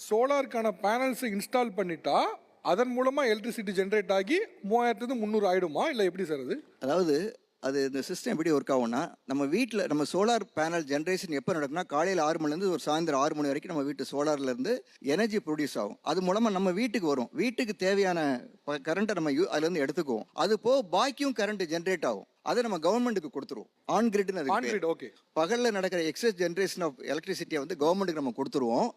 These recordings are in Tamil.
சோலாருக்கான பேனல்ஸ் இன்ஸ்டால் பண்ணிட்டா அதன் மூலமா எலக்ட்ரிசிட்டி ஜென்ரேட் ஆகி 3300 ஆயிடுமா இல்லை எப்படி சார் அது? அதாவது அது இந்த சிஸ்டம் எப்படி ஒர்க் ஆகும்னா, நம்ம வீட்டில் நம்ம சோலார் பேனல் ஜென்ரேஷன் எப்போ நடக்கும்னா, காலையில் 6 மணிலேருந்து ஒரு சாயந்தரம் 6 மணி வரைக்கும் நம்ம வீட்டு சோலார்லேருந்து எனர்ஜி ப்ரொடியூஸ் ஆகும். அது மூலமாக நம்ம வீட்டுக்கு வரும். வீட்டுக்கு தேவையான கரண்ட்டை நம்ம அதுலேருந்து எடுத்துக்குவோம். அது போக பாக்கியும் கரண்ட் ஜென்ரேட் ஆகும். அதை நம்ம கவர்மெண்ட்டுக்கு கொடுத்துருவோம். ஆன் கிரிட்னு ஓகே. பகலில் நடக்கிற எக்ஸஸ் ஜென்ரேஷன் ஆஃப் எலக்ட்ரிசிட்டியை வந்து கவர்மெண்ட்டுக்கு நம்ம கொடுத்துருவோம்.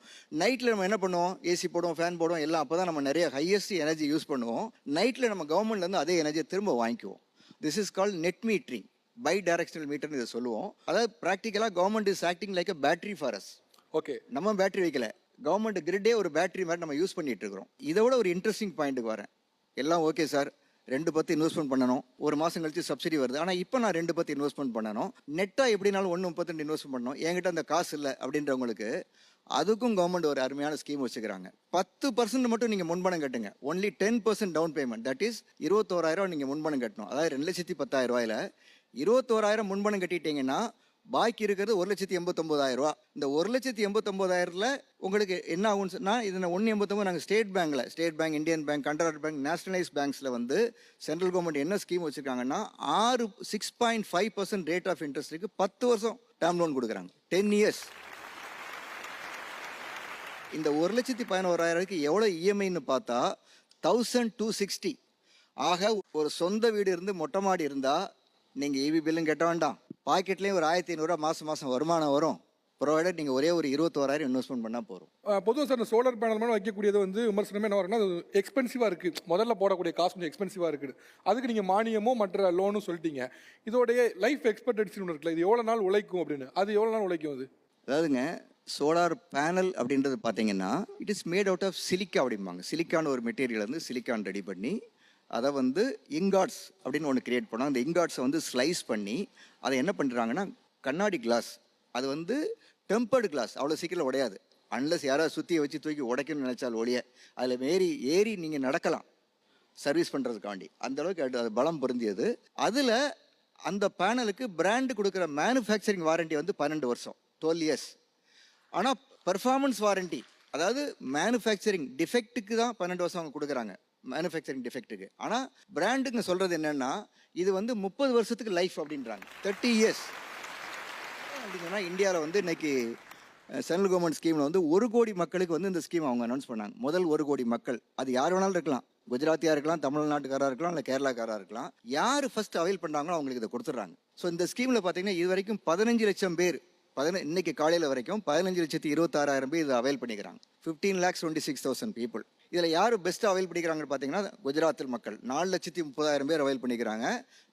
நைட்டில் நம்ம என்ன பண்ணுவோம், ஏசி போடுவோம், ஃபேன் போடுவோம், எல்லாம் அப்போ தான் நம்ம நிறைய ஹையஸ்ட் எனர்ஜி யூஸ் பண்ணுவோம். நைட்டில் நம்ம கவர்மெண்ட்லேருந்து அதே எனர்ஜியை திரும்ப வாங்கிக்குவோம். This is called net metering, bidirectional மீட்டர்னு இதை சொல்லுவோம். அதாவது ப்ராக்டிக்கலாக government is acting like a battery for us. Okay, நம்ம பேட்டரி வைக்கல, கவர்மெண்ட் கிரிட்டே ஒரு பேட்டரி மாதிரி நம்ம யூஸ் பண்ணிட்டு இருக்கிறோம். இதை விட ஒரு இன்ட்ரெஸ்டிங் பாயிண்ட்டுக்கு வரேன். எல்லாம் ஓகே சார், 2 இன்வெஸ்ட்மெண்ட் பண்ணணும், ஒரு மாதம் கழிச்சு சப்சிடி வருது. ஆனால் இப்போ நான் 2 இன்வெஸ்ட்மெண்ட் பண்ணணும், நெட்டாக எப்படினாலும் 1.32 இன்வெஸ்ட்மெண்ட் பண்ணணும், என்கிட்ட அந்த காசு இல்லை அப்படின்றவங்களுக்கு அதுக்கும் கவர்மெண்ட் ஒரு அருமையான ஸ்கீம் வச்சுக்கிறாங்க. 10% மட்டும் நீங்கள் முன்பணம் கட்டுங்க. Only 10% down payment, that is 21,000 நீங்கள் முன்பணம் கட்டணும். அதாவது 2,10,000 21,000 முன்பணம் கட்டிட்டீங்கன்னா பாக்கி இருக்கிறது 1,89,000. இந்த 1,89,000 உங்களுக்கு என்ன ஆகும்னு சொன்னால், இதில் 1,89 நாங்கள் state bank, Indian bank, Canara bank, nationalise பேங்க்ஸில் வந்து சென்ட்ரல் கவர்மெண்ட் என்ன ஸ்கீம் வச்சுருக்காங்கன்னா 6.5% ரேட் ஆஃப் இன்ட்ரெஸ்ட்டுக்கு 10 வருஷம் டேர்ம் லோன் கொடுக்குறாங்க, 10 இயர்ஸ். இந்த 1,11,000 எவ்வளோ இஎம்ஐன்னு பார்த்தா 1,260. ஆக ஒரு சொந்த வீடு இருந்து மொட்டை மாடி இருந்தால் நீங்கள் இபி பில்லும் கட்ட வேண்டாம், பாக்கெட்லேயும் ஒரு 1,500 மாதம் வருமானம் வரும். ப்ரொவைடட் நீங்கள் ஒரே ஒரு 21,000 இன்வெஸ்ட்மெண்ட் பண்ணால் போகிறோம். பொதுவாக சார் இந்த சோலார் பேனல் மேலே வைக்கக்கூடியது வந்து விமர்சனமே என்ன வரும்னா, அது எக்ஸ்பென்சிவாக இருக்குது, முதல்ல போடக்கூடிய காசு கொஞ்சம் எக்ஸ்பென்சிவாக இருக்குது. அதுக்கு நீங்கள் மானியமோ மற்ற லோனும் சொல்லிட்டீங்க. இதோடைய லைஃப் எக்ஸ்பெக்டன்சி ஒன்று இருக்குல்ல, இது எவ்வளோ நாள் உழைக்கும் அப்படின்னு, அது எவ்வளோ நாள் உழைக்கும் அது? அதாவதுங்க, சோலார் பேனல் அப்படின்றது பார்த்தீங்கன்னா it is made out of silica அப்படிம்பாங்க. சிலிக்கான ஒரு மெட்டீரியல் வந்து சிலிக்கான் ரெடி பண்ணி அதை வந்து இங்காட்ஸ் அப்படின்னு ஒன்று கிரியேட் பண்ணாங்க. அந்த இங்காட்ஸை வந்து ஸ்லைஸ் பண்ணி அதை என்ன பண்ணுறாங்கன்னா கண்ணாடி கிளாஸ், அது வந்து டெம்பர்டு கிளாஸ், அவ்வளோ சீக்கிரம் உடையாது. அன்லஸ் யாராவது சுற்றியை வச்சு தூக்கி உடைக்கணும்னு நினச்சால் ஒழிய அதில் ஏறி நீங்கள் நடக்கலாம் சர்வீஸ் பண்ணுறதுக்காண்டி. அந்தளவுக்கு அது பலம் பொருந்தியது. அதில் அந்த பேனலுக்கு பிராண்டு கொடுக்குற மேனுஃபேக்சரிங் வாரண்டி வந்து 12 வருஷம், 12 இயர்ஸ். ஆனால் பர்ஃபார்மன்ஸ் வாரண்டி, அதாவது மேனுஃபேக்சரிங் டிஃபெக்ட்டுக்கு தான் 12 வருஷம் அவங்க கொடுக்குறாங்க, மேனுஃபேக்சரிங் டிஃபெக்ட்டுக்கு. ஆனால் பிராண்டுங்க சொல்கிறது என்னென்னா இது வந்து 30 வருஷத்துக்கு லைஃப் அப்படின்றாங்க, 30 இயர்ஸ் அப்படின்னா. இந்தியாவில் வந்து இன்னைக்கு சென்ட்ரல் கவர்மெண்ட் ஸ்கீமில் வந்து 1 கோடி மக்களுக்கு வந்து இந்த ஸ்கீம் அவங்க அனௌன்ஸ் பண்ணாங்க. முதல் 1 கோடி மக்கள், அது யார் வேணாலும் இருக்கலாம், குஜராத்தியாக இருக்கலாம், தமிழ்நாட்டுக்காராக இருக்கலாம், இல்லை கேரளாக்காராக இருக்கலாம். யார் ஃபர்ஸ்ட் அவைல் பண்ணுறாங்களோ அவங்களுக்கு இதை கொடுத்துட்றாங்க. ஸோ இந்த ஸ்கீமில் பார்த்தீங்கன்னா இது வரைக்கும் 15 லட்சம் பேர், இன்னைக்கு காலையில் வரைக்கும் 15,26,000 பேர் இதை அவைல் பண்ணிக்கிறாங்க. 15,26,000 பீப்புள். இதில் யார் பெஸ்ட்டு அவைல் பண்ணிக்கிறாங்கன்னு பார்த்தீங்கன்னா குஜராத்தில் மக்கள் 4,30,000 பேர் அவைல் பண்ணிக்கிறாங்க.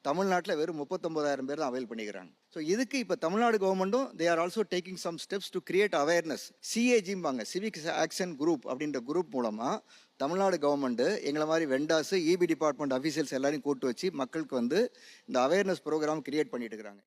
தமிழ்நாட்டில் வெறும் 39,000 பேர் தான் அவைல் பண்ணிக்கிறாங்க. ஸோ இதுக்கு இப்போ தமிழ்நாடு கவர்மெண்ட்டும் they are also taking some steps to create awareness. சிஏஜிம்பாங்க, சிவிக் ஆக்ஷன் குரூப் அப்படின்ற குரூப் மூலமாக தமிழ்நாடு கவர்மெண்ட்டு எங்களை மாதிரி வெண்டாஸு, இபி டிபார்ட்மெண்ட் அஃபீஷியல்ஸ் எல்லாரையும் கூட்டு வச்சு மக்களுக்கு வந்து இந்த அவேர்னஸ் ப்ரோக்ராம் கிரியேட் பண்ணிட்டு இருக்கிறாங்க.